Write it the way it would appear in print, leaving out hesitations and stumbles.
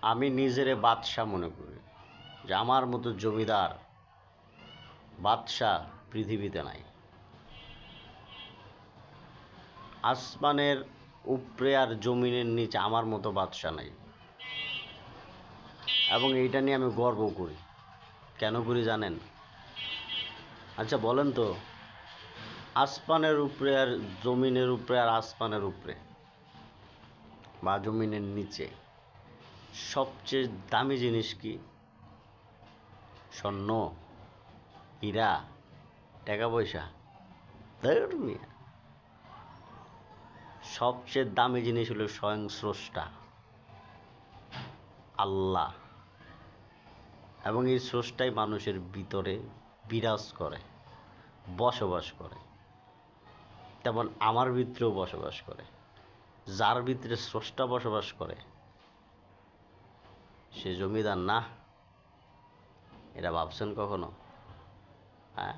আমি নিজেরে বাদশাহ মনে করি, যে আমার মতো জমিদার বাদশাহ পৃথিবীতে নাই। আসমানের উপরে আর জমিনের নিচে আমার মতো বাদশাহ নাই, এবং এইটা নিয়ে আমি গর্ব করি। কেন করি জানেন? আচ্ছা বলেন তো, আসমানের উপরে আর জমিনের উপরে আর আসমানের উপরে বা জমিনের নিচে সবচেয়ে দামি জিনিস কি? স্বর্ণ, হীরা, টাকা পয়সা? সবচেয়ে দামি জিনিস হলো স্বয়ং স্রষ্টা আল্লাহ, এবং এই স্রষ্টাই মানুষের ভিতরে বিরাজ করে, বসবাস করে। তেমন আমার ভিতরেও বসবাস করে। যার ভিতরে স্রষ্টা বসবাস করে সে জমিদার না? এটা ভাবছেন কখনো? হ্যাঁ।